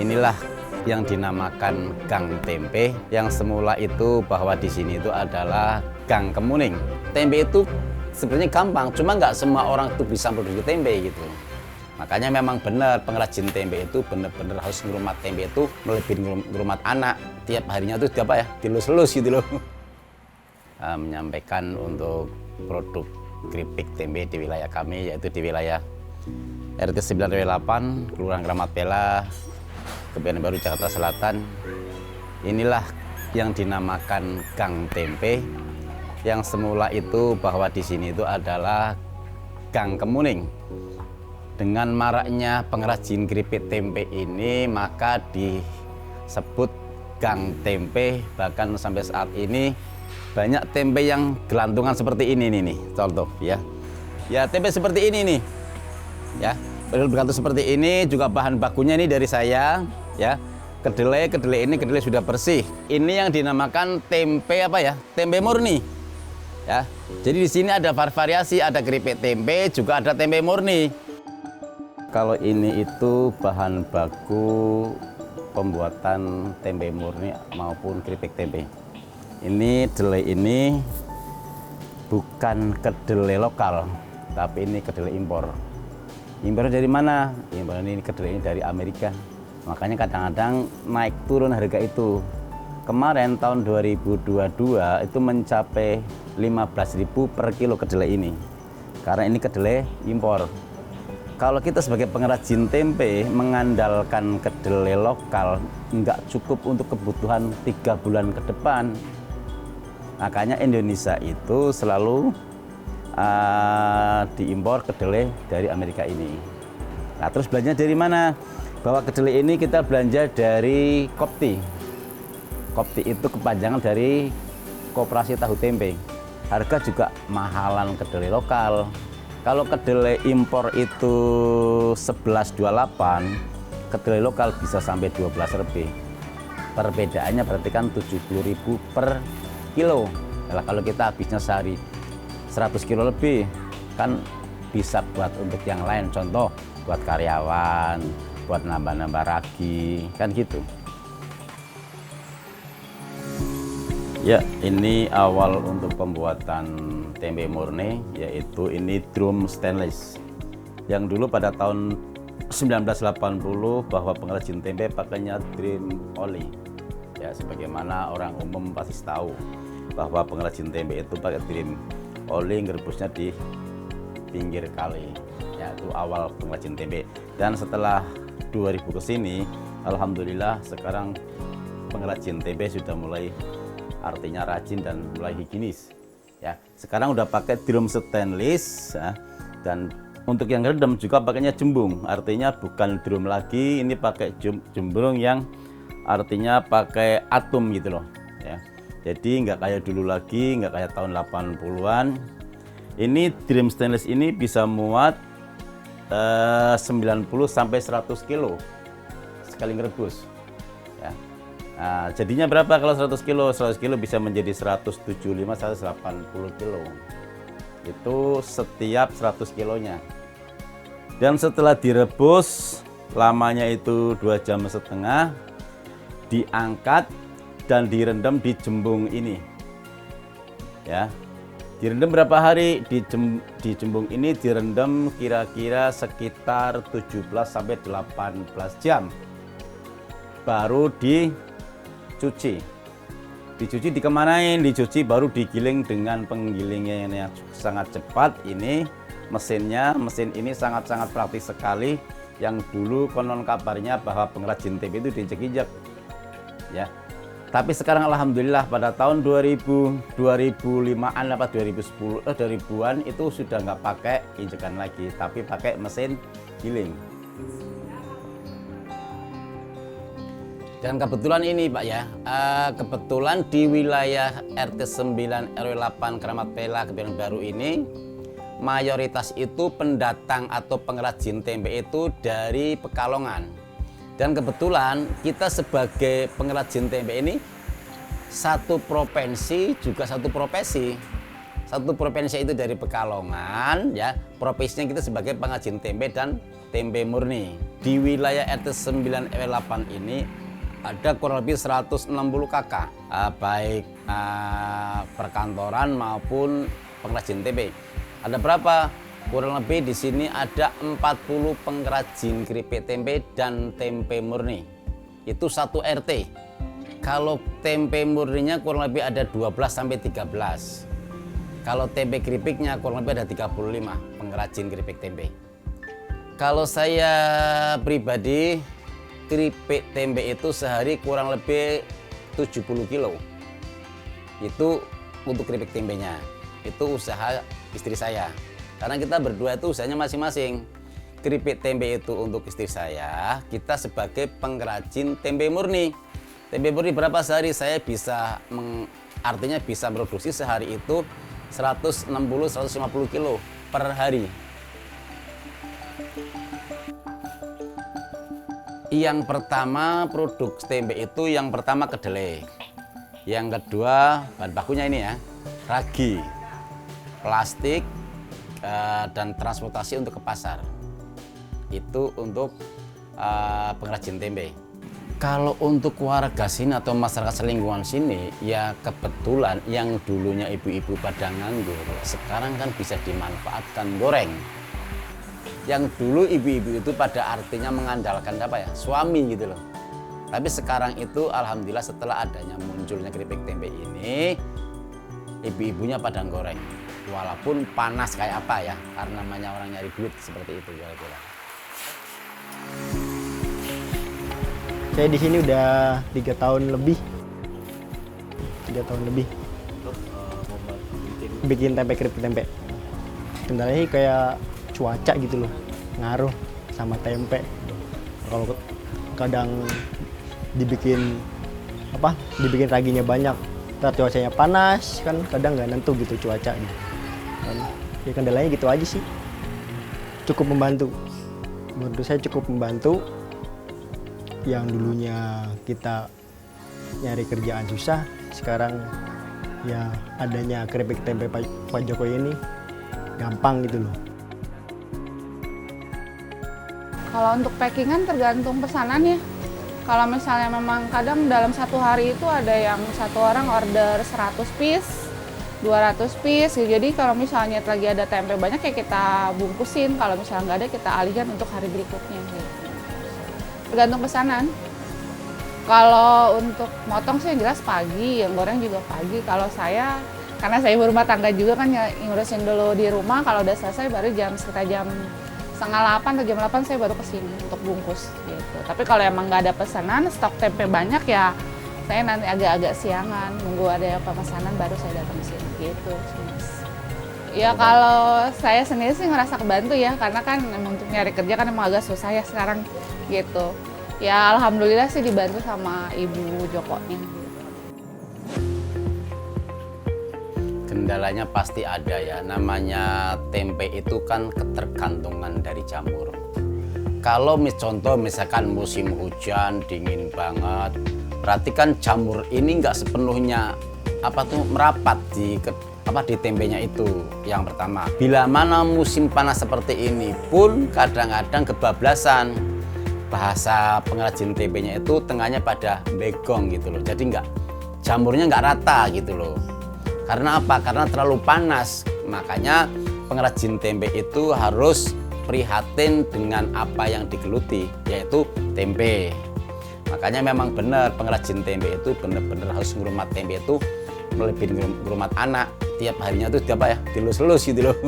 inilah yang dinamakan Gang Tempe, yang semula itu bahwa di sini itu adalah Gang Kemuning. Tempe itu sebenarnya gampang, cuma nggak semua orang itu bisa produksi tempe gitu. Makanya memang benar pengrajin tempe itu benar-benar harus ngerumat tempe itu melebihi ngerumat anak. Tiap harinya itu apa ya, dilus-lus gitu loh. Menyampaikan untuk produk keripik tempe di wilayah kami, yaitu di wilayah RT 9 RW 8, Kelurahan Kramat Pela, Kebayoran Baru, Jakarta Selatan. Inilah yang dinamakan Gang Tempe, yang semula itu bahwa di sini itu adalah Gang Kemuning. Dengan maraknya pengrajin keripik tempe ini, maka disebut Gang Tempe. Bahkan sampai saat ini banyak tempe yang gelantungan seperti ini nih, contoh ya. Ya, tempe seperti ini nih. Ya, bergantung seperti ini, juga bahan bakunya ini dari saya ya. Kedelai ini sudah bersih. Ini yang dinamakan tempe apa ya? Tempe murni. Ya. Jadi di sini ada variasi, ada keripik tempe, juga ada tempe murni. Kalau ini itu bahan baku pembuatan tempe murni maupun keripik tempe. Ini kedelai ini bukan kedelai lokal, tapi ini kedelai impor. Impornya dari mana? Impor ini kedelai ini dari Amerika. Makanya kadang-kadang naik turun harga itu. Kemarin tahun 2022 itu mencapai 15.000 per kilo kedelai ini. Karena ini kedelai impor. Kalau kita sebagai pengrajin tempe mengandalkan kedelai lokal, nggak cukup untuk kebutuhan 3 bulan ke depan. Makanya Indonesia itu selalu diimpor kedelai dari Amerika ini. Nah, terus belanjanya dari mana? Bahwa kedelai ini kita belanja dari Kopti. Kopti itu kepanjangan dari Koperasi Tahu Tempe. Harga juga mahalan kedelai lokal. Kalau kedelai impor itu 11,28, kedelai lokal bisa sampai 12 lebih. Perbedaannya berarti kan 70.000 per kilo. Nah, kalau kita habisnya sehari 100 kilo lebih, kan bisa buat untuk yang lain. Contoh, buat karyawan, buat nambah-nambah ragi, kan gitu. Ya, ini awal untuk pembuatan tempe murni, yaitu ini drum stainless. Yang dulu pada tahun 1980 bahwa pengrajin tempe pakainya drum oli. Ya, sebagaimana orang umum pasti tahu bahwa pengrajin tempe itu pakai drum oli, ngerebusnya di pinggir kali. Ya, itu awal pengrajin tempe. Dan setelah 2000 ke sini, alhamdulillah sekarang pengrajin tempe sudah mulai artinya rajin dan mulai higienis. Ya, sekarang udah pakai drum stainless ya, dan untuk yang redam juga pakainya jembung. Artinya bukan drum lagi, ini pakai jembung yang artinya pakai atom gitu loh. Ya. Jadi nggak kayak dulu lagi, nggak kayak tahun 80-an. Ini drum stainless ini bisa muat 90 sampai 100 kilo sekali ngerebus. Ya. Nah, jadinya berapa kalau 100 kilo? 100 kilo bisa menjadi 175-180 kilo. Itu setiap 100 kilonya. Dan setelah direbus, lamanya itu 2,5 jam, diangkat dan direndam di jembung ini. Ya. Direndam berapa hari? Di jembung ini direndam kira-kira sekitar 17-18 jam. Baru dicuci dikemanain? Dicuci baru digiling dengan penggilingan yang sangat cepat. Ini mesin ini sangat-sangat praktis sekali. Yang dulu konon kabarnya bahwa pengrajin tempe itu diinjek-injek ya, tapi sekarang alhamdulillah pada tahun 2005-an apa 2010-2000-an itu sudah nggak pakai injekan lagi, tapi pakai mesin giling. Dan kebetulan ini Pak ya, kebetulan di wilayah RT 9 RW 8 Kramat Pela Kebayoran Baru ini mayoritas itu pendatang atau pengrajin tempe itu dari Pekalongan. Dan kebetulan kita sebagai pengrajin tempe ini satu provinsi juga satu profesi. satu provinsi itu dari Pekalongan, ya profesinya kita sebagai pengrajin tempe dan tempe murni. Di wilayah RT 9 RW 8 ini ada kurang lebih 160 kakak, baik perkantoran maupun pengrajin tempe. Ada berapa? Kurang lebih di sini ada 40 pengrajin keripik tempe dan tempe murni. Itu satu RT. Kalau tempe murninya kurang lebih ada 12 sampai 13. Kalau tempe keripiknya kurang lebih ada 35 pengrajin keripik tempe. Kalau saya pribadi, keripik tempe itu sehari kurang lebih 70 kilo. Itu untuk keripik tempenya. Itu usaha istri saya. Karena kita berdua itu usahanya masing-masing. Keripik tempe itu untuk istri saya, kita sebagai pengrajin tempe murni. Tempe murni berapa sehari? Saya bisa, artinya bisa produksi sehari itu 160-150 kilo per hari. Yang pertama produk tempe itu yang pertama kedelai. Yang kedua bahan bakunya ini ya, ragi, plastik, dan transportasi untuk ke pasar. Itu untuk pengrajin tempe. Kalau untuk warga sini atau masyarakat selingkungan sini, ya kebetulan yang dulunya ibu-ibu pada nganggur, sekarang kan bisa dimanfaatkan goreng. Yang dulu ibu-ibu itu pada artinya mengandalkan apa ya, suami gitu loh. Tapi sekarang itu alhamdulillah setelah adanya munculnya keripik tempe ini, ibu-ibunya pada goreng. Walaupun panas kayak apa ya, karena namanya orang nyari duit seperti itu kira-kira. Saya di sini udah 3 tahun lebih. 3 tahun lebih. Bikin tempe, keripik tempe. Kendalanya kayak cuaca gitu loh, ngaruh sama tempe. Kalau kadang dibikin raginya banyak, ntar cuacanya panas kan, kadang nggak nentu gitu cuacanya. Ya kendalanya gitu aja sih. Cukup membantu. Menurut saya cukup membantu. Yang dulunya kita nyari kerjaan susah, sekarang ya adanya keripik tempe Pak Jokowi ini gampang gitu loh. Kalau untuk packingan tergantung pesanannya. Kalau misalnya memang kadang dalam satu hari itu ada yang satu orang order 100 piece, 200 piece. Jadi kalau misalnya lagi ada tempe banyak ya kita bungkusin. Kalau misalnya nggak ada kita alihkan untuk hari berikutnya. Gitu. Tergantung pesanan. Kalau untuk motong sih jelas pagi, yang goreng juga pagi. Kalau saya, karena saya ibu rumah tangga juga kan ya, ngurusin dulu di rumah. Kalau udah selesai baru sekitar jam 7:30 atau jam 8 saya baru kesini untuk bungkus gitu. Tapi kalau emang nggak ada pesanan, stok tempe banyak ya saya nanti agak-agak siangan, nunggu ada pemesanan baru saya datang ke sini gitu. Ya kalau saya sendiri sih ngerasa kebantu ya, karena kan emang untuk nyari kerja kan emang agak susah ya sekarang gitu. Ya alhamdulillah sih dibantu sama Ibu Jokonya. Kendalanya pasti ada ya, namanya tempe itu kan ketergantungan dari jamur. Kalau contoh misalkan musim hujan dingin banget, berarti kan jamur ini nggak sepenuhnya merapat di tempenya itu. Yang pertama, bila mana musim panas seperti ini pun kadang-kadang kebablasan. Bahasa pengrajin tempenya itu tengahnya pada begong gitu loh. Jadi jamurnya nggak rata gitu loh. Karena apa? Karena terlalu panas. Makanya pengrajin tempe itu harus prihatin dengan apa yang digeluti, yaitu tempe. Makanya memang benar pengrajin tempe itu benar-benar harus ngurumat tempe itu melebihi ngurumat anak. Tiap harinya tuh dilus-lus gitu loh.